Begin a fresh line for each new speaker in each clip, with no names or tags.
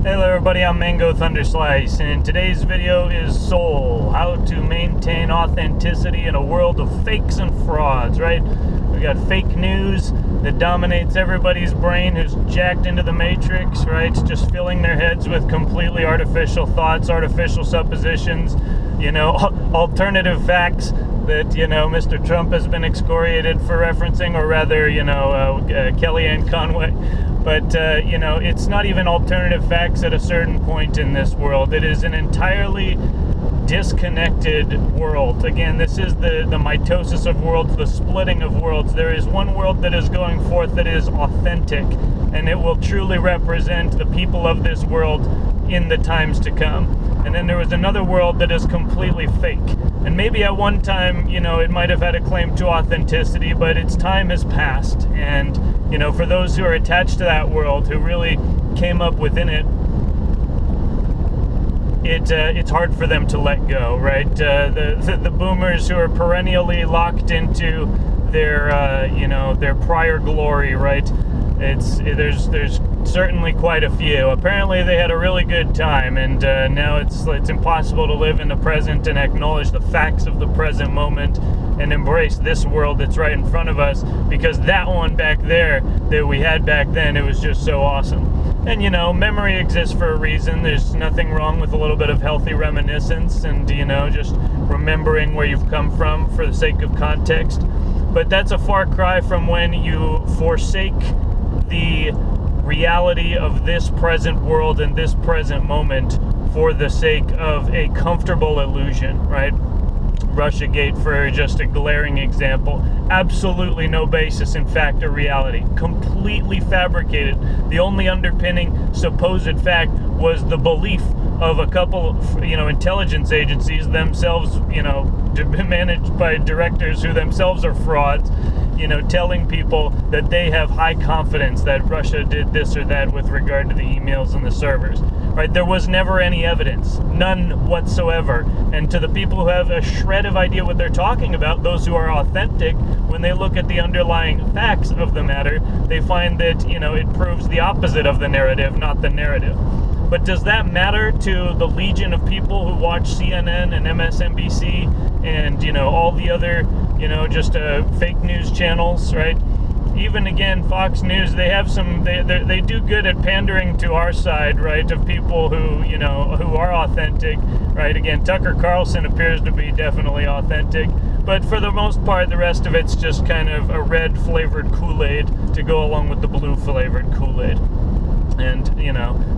Hello everybody, I'm Mango Thunderslice, and today's video is Soul, how to maintain authenticity in a world of fakes and frauds, right? We got fake news that dominates everybody's brain who's jacked into the matrix, right? Just filling their heads with completely artificial thoughts, artificial suppositions, alternative facts that, Mr. Trump has been excoriated for referencing, or rather, Kellyanne Conway. But, it's not even alternative facts at a certain point in this world. It is an entirely disconnected world. Again, this is the mitosis of worlds, the splitting of worlds. There is one world that is going forth that is authentic, and it will truly represent the people of this world in the times to come. And then there was another world that is completely fake. And maybe at one time, it might have had a claim to authenticity, but its time has passed. And, for those who are attached to that world, who really came up within it, it's hard for them to let go, right? The boomers who are perennially locked into their prior glory, right? There's certainly quite a few. Apparently they had a really good time, and now it's impossible to live in the present and acknowledge the facts of the present moment and embrace this world that's right in front of us, because that one back there that we had back then, it was just so awesome. And memory exists for a reason. There's nothing wrong with a little bit of healthy reminiscence and just remembering where you've come from for the sake of context. But that's a far cry from when you forsake the reality of this present world and this present moment for the sake of a comfortable illusion, right? Russiagate for just a glaring example. Absolutely no basis in fact or reality. Completely fabricated. The only underpinning supposed fact was the belief of a couple of, intelligence agencies, themselves, managed by directors who themselves are frauds, telling people that they have high confidence that Russia did this or that with regard to the emails and the servers. Right? There was never any evidence, none whatsoever. And to the people who have a shred of idea what they're talking about, those who are authentic, when they look at the underlying facts of the matter, they find that, it proves the opposite of the narrative, not the narrative. But does that matter to the legion of people who watch CNN and MSNBC and, all the other, fake news channels, right? Even again, Fox News, they have they do good at pandering to our side, right, of people who, who are authentic, right? Again, Tucker Carlson appears to be definitely authentic, but for the most part, the rest of it's just kind of a red flavored Kool-Aid to go along with the blue flavored Kool-Aid. And,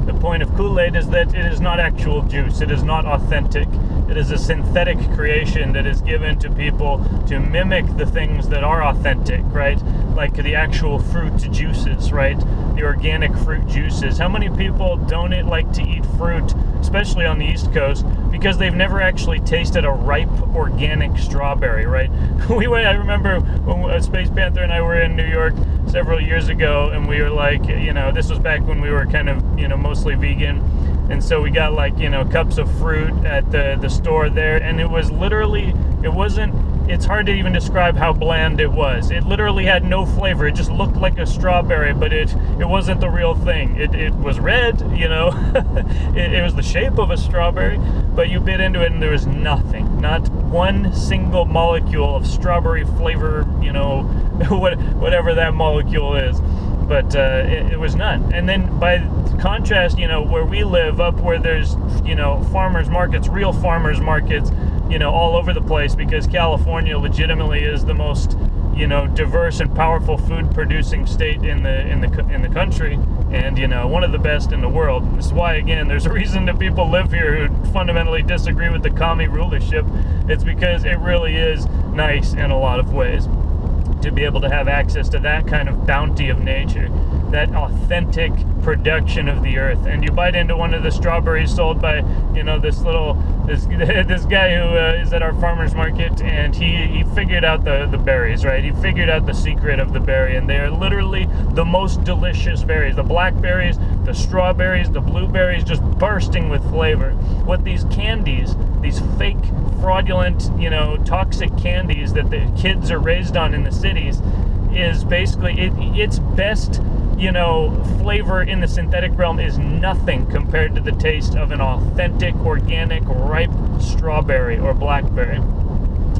the point of Kool-Aid is that it is not actual juice. It is not authentic. It is a synthetic creation that is given to people to mimic the things that are authentic, right? Like the actual fruit juices, right? The organic fruit juices. How many people don't like to eat fruit, especially on the East Coast, because they've never actually tasted a ripe organic strawberry, right? I remember when Space Panther and I were in New York several years ago, and we were like, this was back when we were kind of, mostly vegan. And so we got cups of fruit at the store there, and it's hard to even describe how bland it was. It literally had no flavor. It just looked like a strawberry, but it wasn't the real thing. It was red, it was the shape of a strawberry, but you bit into it and there was nothing. Not one single molecule of strawberry flavor, whatever that molecule is. But it was none. And then by contrast, where we live, up where there's, farmers markets, real farmers markets, all over the place, because California legitimately is the most, diverse and powerful food producing state in the country, and one of the best in the world. This is why, again, there's a reason that people live here who fundamentally disagree with the commie rulership. It's because it really is nice in a lot of ways to be able to have access to that kind of bounty of nature, that authentic production of the earth. And you bite into one of the strawberries sold by, this guy who is at our farmer's market, and he figured out the berries, right? He figured out the secret of the berry, and they are literally the most delicious berries. The blackberries, the strawberries, the blueberries, just bursting with flavor. What these candies, these fake, fraudulent, toxic candies that the kids are raised on in the cities, is basically, it's best flavor in the synthetic realm is nothing compared to the taste of an authentic, organic, ripe strawberry or blackberry.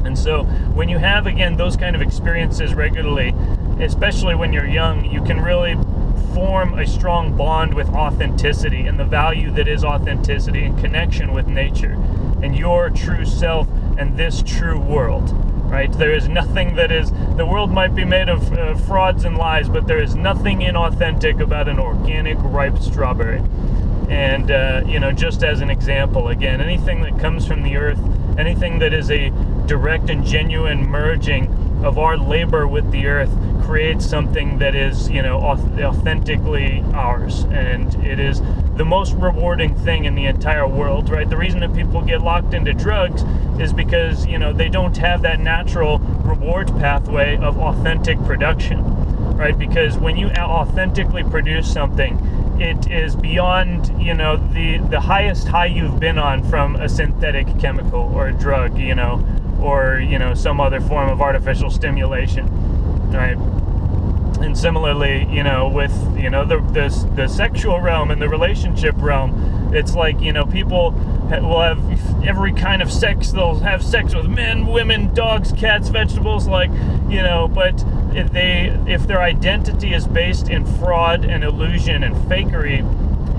And so when you have, again, those kind of experiences regularly, especially when you're young, you can really form a strong bond with authenticity and the value that is authenticity and connection with nature and your true self and this true world, right? There is nothing that is, the world might be made of frauds and lies, but there is nothing inauthentic about an organic, ripe strawberry. And, just as an example, again, anything that comes from the earth, anything that is a direct and genuine merging of our labor with the earth creates something that is, authentically ours. And it is the most rewarding thing in the entire world, right? The reason that people get locked into drugs is because, they don't have that natural reward pathway of authentic production, right? Because when you authentically produce something, it is beyond, the highest high you've been on from a synthetic chemical or a drug, or, some other form of artificial stimulation, right? And similarly, with, the sexual realm and the relationship realm, it's like, people will have every kind of sex. They'll have sex with men, women, dogs, cats, vegetables, but if their identity is based in fraud and illusion and fakery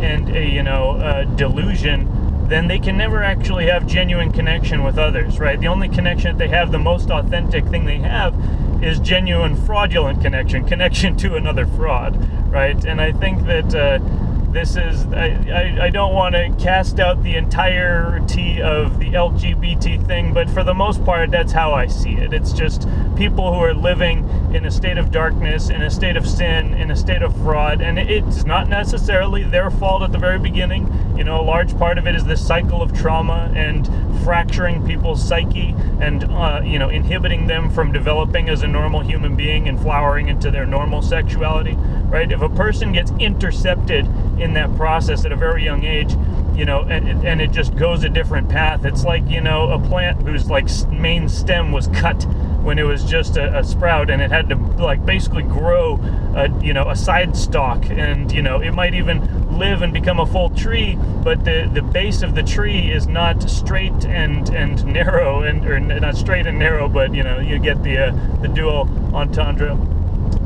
and delusion, then they can never actually have genuine connection with others, right? The only connection that they have, the most authentic thing they have, is genuine fraudulent connection to another fraud, right? And I think that this is, I don't want to cast out the entirety of the LGBT thing, but for the most part, that's how I see it. It's just people who are living in a state of darkness, in a state of sin, in a state of fraud, and it's not necessarily their fault at the very beginning. A large part of it is this cycle of trauma and fracturing people's psyche and, inhibiting them from developing as a normal human being and flowering into their normal sexuality, right? If a person gets intercepted in that process at a very young age, and it just goes a different path. It's like, a plant whose main stem was cut when it was just a sprout, and it had to basically grow a side stalk, and it might even live and become a full tree, but the base of the tree is not straight and narrow, or not straight and narrow, but you get the dual entendre.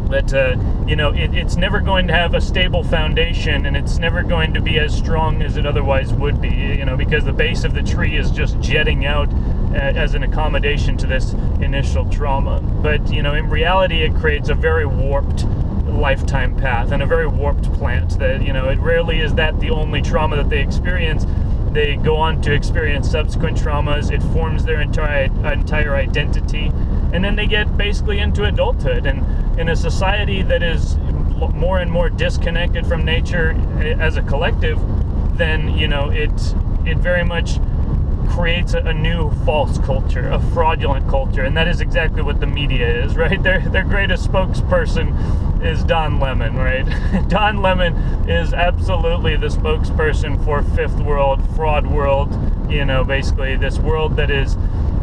But it's never going to have a stable foundation, and it's never going to be as strong as it otherwise would be, because the base of the tree is just jetting out as an accommodation to this initial trauma. But in reality, it creates a very warped lifetime path and a very warped plant that it rarely is that the only trauma that they experience. They go on to experience subsequent traumas. It forms their entire identity, and then they get basically into adulthood. And in a society that is more and more disconnected from nature as a collective, then it very much creates a new false culture, a fraudulent culture, and that is exactly what the media is, right? Their greatest spokesperson is Don Lemon, right? Don Lemon is absolutely the spokesperson for fifth world, fraud world, basically this world that is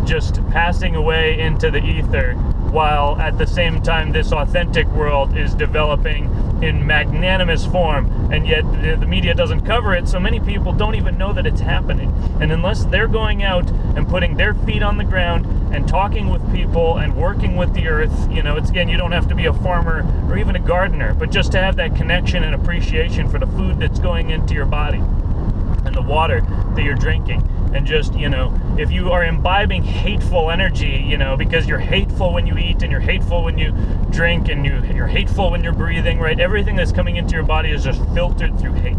just passing away into the ether, while at the same time this authentic world is developing in magnanimous form, and yet the media doesn't cover it, so many people don't even know that it's happening. And unless they're going out and putting their feet on the ground and talking with people and working with the earth, it's again, you don't have to be a farmer or even a gardener, but just to have that connection and appreciation for the food that's going into your body and the water that you're drinking. And just, if you are imbibing hateful energy, because you're hateful when you eat and you're hateful when you drink and you're hateful when you're breathing, right? Everything that's coming into your body is just filtered through hate.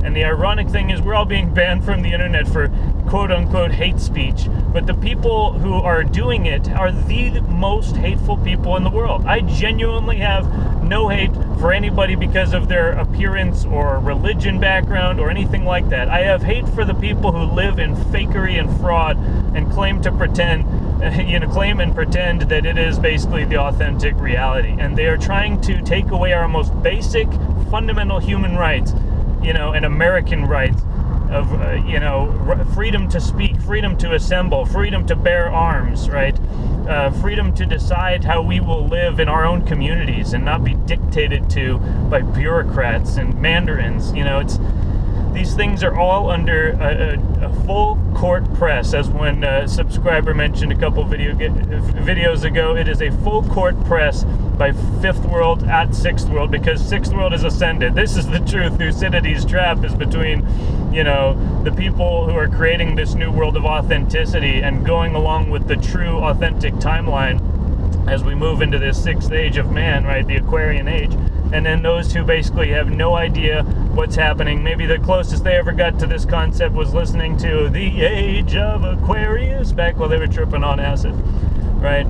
And the ironic thing is we're all being banned from the internet for quote-unquote hate speech, but the people who are doing it are the most hateful people in the world. I genuinely have no hate for anybody because of their appearance or religion background or anything like that. I have hate for the people who live in fakery and fraud and claim and pretend that it is basically the authentic reality. And they are trying to take away our most basic, fundamental human rights, and American rights of, freedom to speak, freedom to assemble, freedom to bear arms, right? freedom to decide how we will live in our own communities and not be dictated to by bureaucrats and mandarins. These things are all under a full court press, as one subscriber mentioned a couple videos ago. It is a full court press by Fifth World at Sixth World, because Sixth World is ascended. This is the truth. Thucydides' trap is between, the people who are creating this new world of authenticity and going along with the true, authentic timeline as we move into this sixth age of man, right, the Aquarian age. And then those who basically have no idea what's happening. Maybe the closest they ever got to this concept was listening to The Age of Aquarius back while they were tripping on acid, right?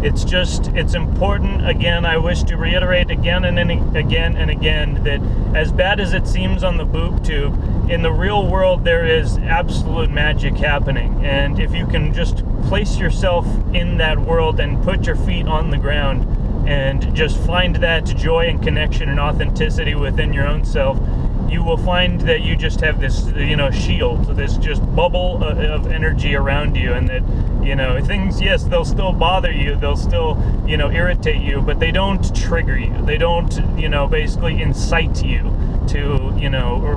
It's important. Again, I wish to reiterate again and again that as bad as it seems on the boob tube, in the real world there is absolute magic happening. And if you can just place yourself in that world and put your feet on the ground and just find that joy and connection and authenticity within your own self, you will find that you just have this, shield, this just bubble of energy around you, and that, things, yes, they'll still bother you, they'll still, irritate you, but they don't trigger you. They don't, basically incite you to,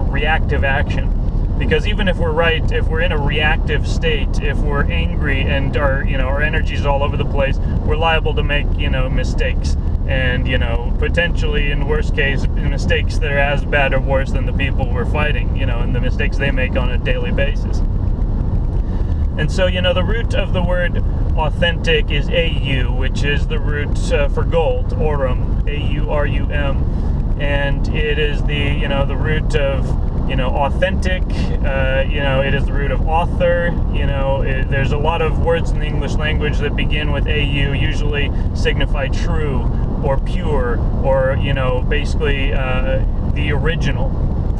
reactive action. Because even if we're in a reactive state, if we're angry and our energy's all over the place, we're liable to make, mistakes. And, potentially, in worst case, mistakes that are as bad or worse than the people we're fighting, and the mistakes they make on a daily basis. And so, the root of the word authentic is AU, which is the root for gold, aurum, AURUM. And it is the root of, authentic, it is the root of author. There's a lot of words in the English language that begin with AU, usually signify true or pure or, basically the original.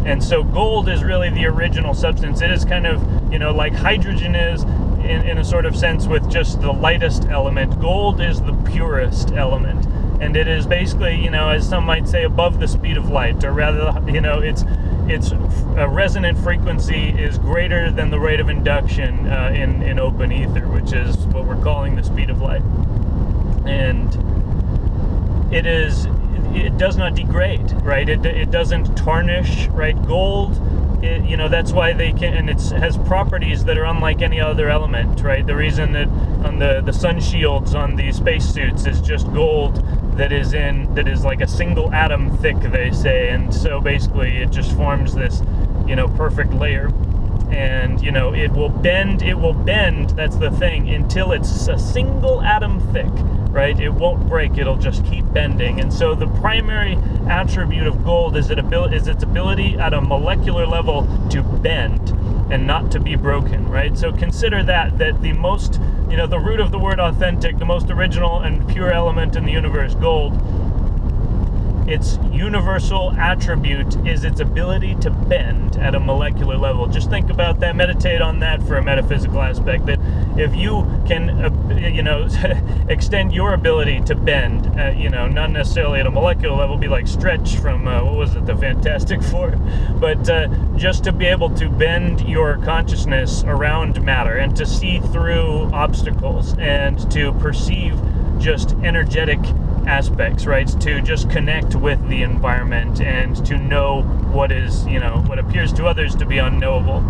And so gold is really the original substance. It is kind of, like hydrogen is in a sort of sense with just the lightest element. Gold is the purest element. And it is basically, as some might say, above the speed of light, or rather, its resonant frequency is greater than the rate of induction in open ether, which is what we're calling the speed of light. And it does not degrade, right? It doesn't tarnish, right? Gold, that's why they can, and it has properties that are unlike any other element, right? The reason that on the sun shields on the spacesuits is just gold that is like a single atom thick, they say, and so basically it just forms this, perfect layer. And, it will bend, that's the thing, until it's a single atom thick, right? It won't break, it'll just keep bending. And so the primary attribute of gold is its ability at a molecular level to bend and not to be broken, right? So consider that the most, the root of the word authentic, the most original and pure element in the universe, gold, its universal attribute is its ability to bend at a molecular level. Just think about that, meditate on that for a metaphysical aspect, that if you can, extend your ability to bend, not necessarily at a molecular level, be like Stretch from, the Fantastic Four, but just to be able to bend your consciousness around matter and to see through obstacles and to perceive just energetic aspects, right? To just connect with the environment and to know what is, what appears to others to be unknowable.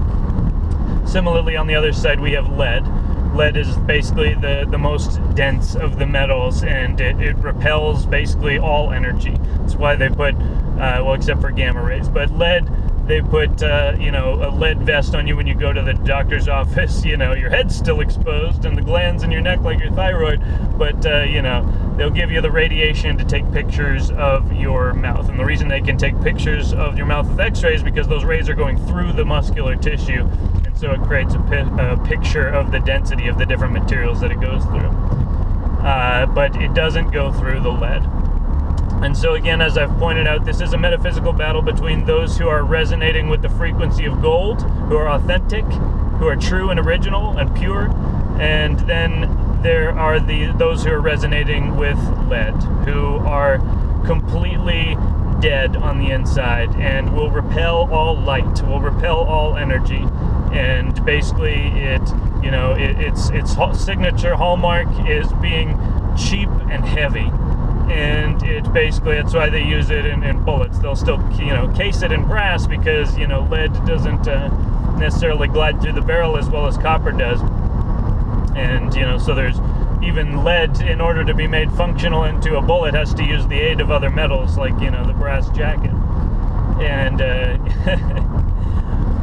Similarly, on the other side, we have lead. Lead is basically the most dense of the metals, and it repels basically all energy. That's why they put, except for gamma rays, but lead, they put, a lead vest on you when you go to the doctor's office. Your head's still exposed and the glands in your neck like your thyroid, but, they'll give you the radiation to take pictures of your mouth. And the reason they can take pictures of your mouth with x-rays is because those rays are going through the muscular tissue, and so it creates a picture of the density of the different materials that it goes through. But it doesn't go through the lead. And so again, as I've pointed out, this is a metaphysical battle between those who are resonating with the frequency of gold, who are authentic, who are true and original and pure, and then there are those who are resonating with lead, who are completely dead on the inside and will repel all light, will repel all energy. And basically its signature hallmark is being cheap and heavy. And that's why they use it in bullets. They'll still, case it in brass because, lead doesn't necessarily glide through the barrel as well as copper does. And, so there's even lead, in order to be made functional into a bullet, has to use the aid of other metals, like, the brass jacket. And,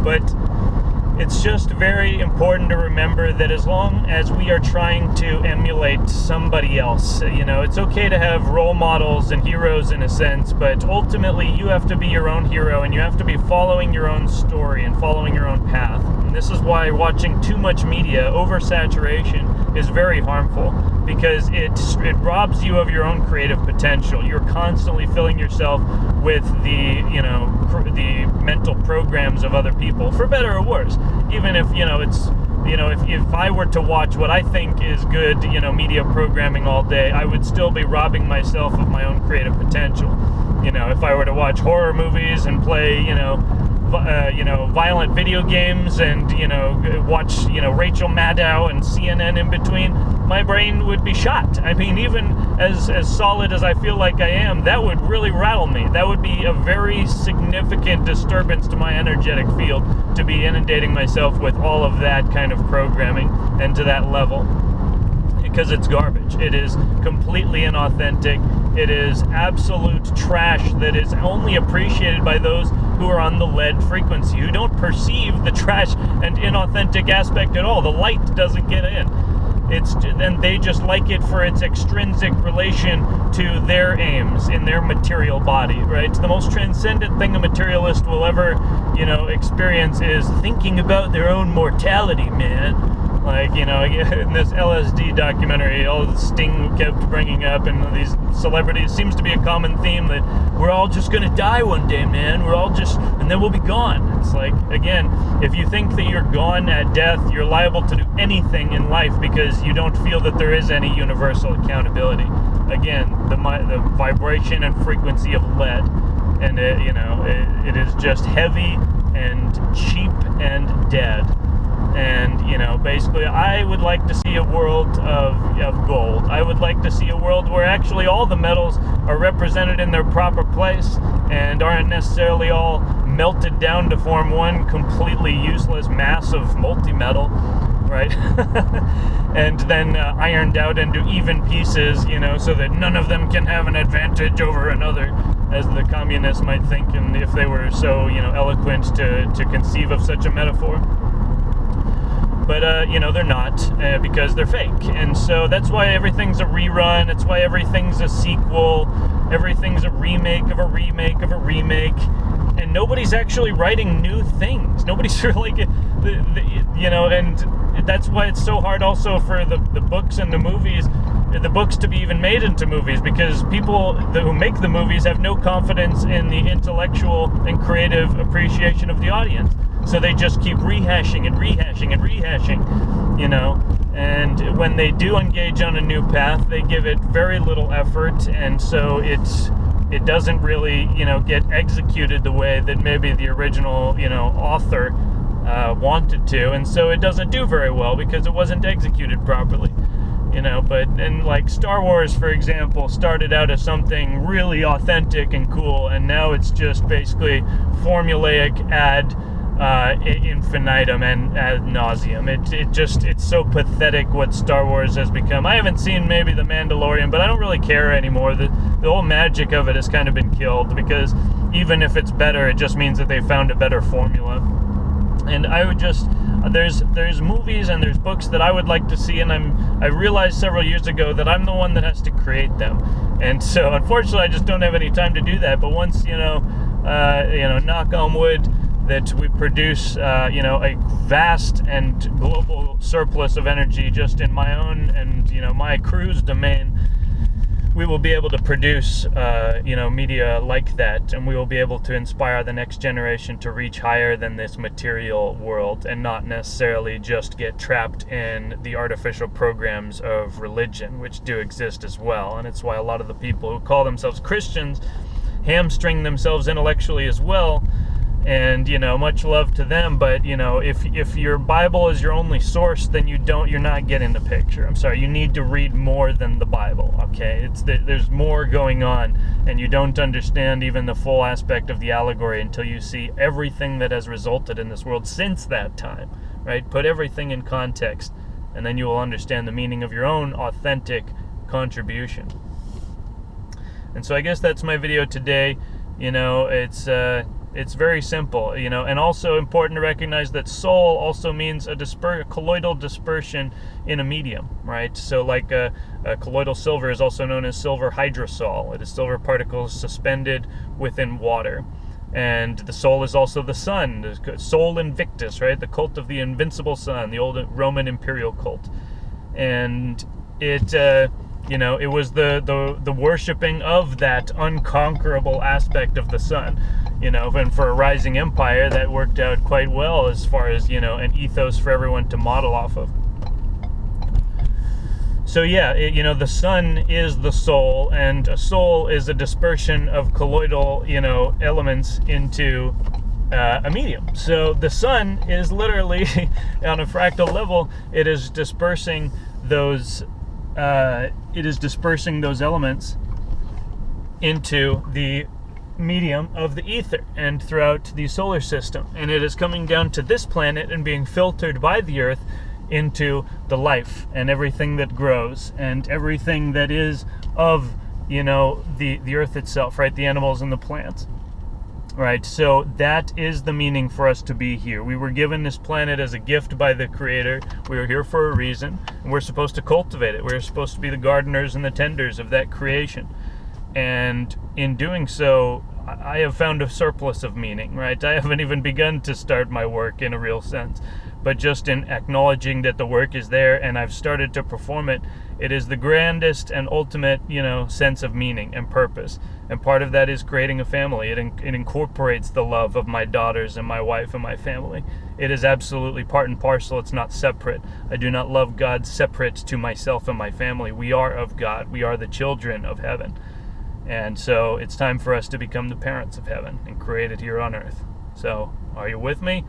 but it's just very important to remember that as long as we are trying to emulate somebody else, it's okay to have role models and heroes in a sense, but ultimately you have to be your own hero and you have to be following your own story and following your own path. And this is why watching too much media, oversaturation, is very harmful, because it robs you of your own creative potential. You're constantly filling yourself with the mental programs of other people, for better or worse. Even if if I were to watch what I think is good media programming all day, I would still be robbing myself of my own creative potential. If I were to watch horror movies and play violent video games and watch Rachel Maddow and CNN in between, my brain would be shot. I mean, even as solid as I feel like I am, that would really rattle me. That would be a very significant disturbance to my energetic field, to be inundating myself with all of that kind of programming and to that level, because it's garbage. It is completely inauthentic. It is absolute trash that is only appreciated by those who are on the lead frequency, who don't perceive the trash and inauthentic aspect at all. The light doesn't get in. And they just like it for its extrinsic relation to their aims in their material body, right? The most transcendent thing a materialist will ever, experience is thinking about their own mortality, man. Like, in this LSD documentary, all the Sting kept bringing up, and these celebrities, seems to be a common theme that we're all just gonna die one day, man. And then we'll be gone. It's like, again, if you think that you're gone at death, you're liable to do anything in life because you don't feel that there is any universal accountability. Again, the vibration and frequency of lead, and it is just heavy and cheap and dead. And, basically, I would like to see a world of gold. I would like to see a world where actually all the metals are represented in their proper place and aren't necessarily all melted down to form one completely useless mass of multi-metal, right? And then ironed out into even pieces, so that none of them can have an advantage over another, as the communists might think, and if they were so, eloquent to conceive of such a metaphor. But, they're not, because they're fake. And so that's why everything's a rerun. It's why everything's a sequel. Everything's a remake of a remake of a remake. And nobody's actually writing new things. Nobody's really, and that's why it's so hard also for the books and the movies, the books to be even made into movies, because people who make the movies have no confidence in the intellectual and creative appreciation of the audience. So they just keep rehashing and rehashing and rehashing, and when they do engage on a new path, they give it very little effort, and so it doesn't really, get executed the way that maybe the original, author wanted to, and so it doesn't do very well because it wasn't executed properly. But like Star Wars, for example, started out as something really authentic and cool, and now it's just basically formulaic ad infinitum and ad nauseum. It's so pathetic what Star Wars has become. I haven't seen maybe The Mandalorian, but I don't really care anymore. The whole magic of it has kind of been killed, because even if it's better, it just means that they found a better formula. And I would just, there's movies and there's books that I would like to see, and I realized several years ago that I'm the one that has to create them. And so unfortunately I just don't have any time to do that. But once, knock on wood, that we produce, a vast and global surplus of energy just in my own and, my crew's domain, we will be able to produce, media like that, and we will be able to inspire the next generation to reach higher than this material world and not necessarily just get trapped in the artificial programs of religion, which do exist as well. And it's why a lot of the people who call themselves Christians hamstring themselves intellectually as well. And, you know, much love to them, but, you know, if your Bible is your only source, then you're not getting the picture. I'm sorry, you need to read more than the Bible, okay? There's more going on, and you don't understand even the full aspect of the allegory until you see everything that has resulted in this world since that time, right? Put everything in context, and then you will understand the meaning of your own authentic contribution. And so I guess that's my video today. You know, it's very simple, you know, and also important to recognize that soul also means a colloidal dispersion in a medium, right? So like a colloidal silver is also known as silver hydrosol. It is silver particles suspended within water. And the soul is also the sun, the Sol Invictus, right? The cult of the invincible sun, the old Roman imperial cult. And it, you know, it was the worshiping of that unconquerable aspect of the sun. You know, and for a rising empire, that worked out quite well as far as, you know, an ethos for everyone to model off of. So yeah, you know, the sun is the soul, and a soul is a dispersion of colloidal, you know, elements into a medium. So the sun is literally, on a fractal level, it is dispersing those elements into the medium of the ether and throughout the solar system, and it is coming down to this planet and being filtered by the earth into the life and everything that grows and everything that is of, you know, the earth itself, right? The animals and the plants, right? So that is the meaning for us to be here. We were given this planet as a gift by the Creator. We are here for a reason, and we're supposed to cultivate it. We're supposed to be the gardeners and the tenders of that creation. And in doing so, I have found a surplus of meaning, right? I haven't even begun to start my work in a real sense, but just in acknowledging that the work is there and I've started to perform it, it is the grandest and ultimate, you know, sense of meaning and purpose. And part of that is creating a family. It incorporates the love of my daughters and my wife and my family. It is absolutely part and parcel. It's not separate. I do not love God separate to myself and my family. We are of God. We are the children of heaven. And so it's time for us to become the parents of heaven and create it here on earth. So, are you with me?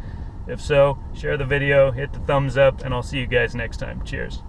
If so, share the video, hit the thumbs up, and I'll see you guys next time. Cheers.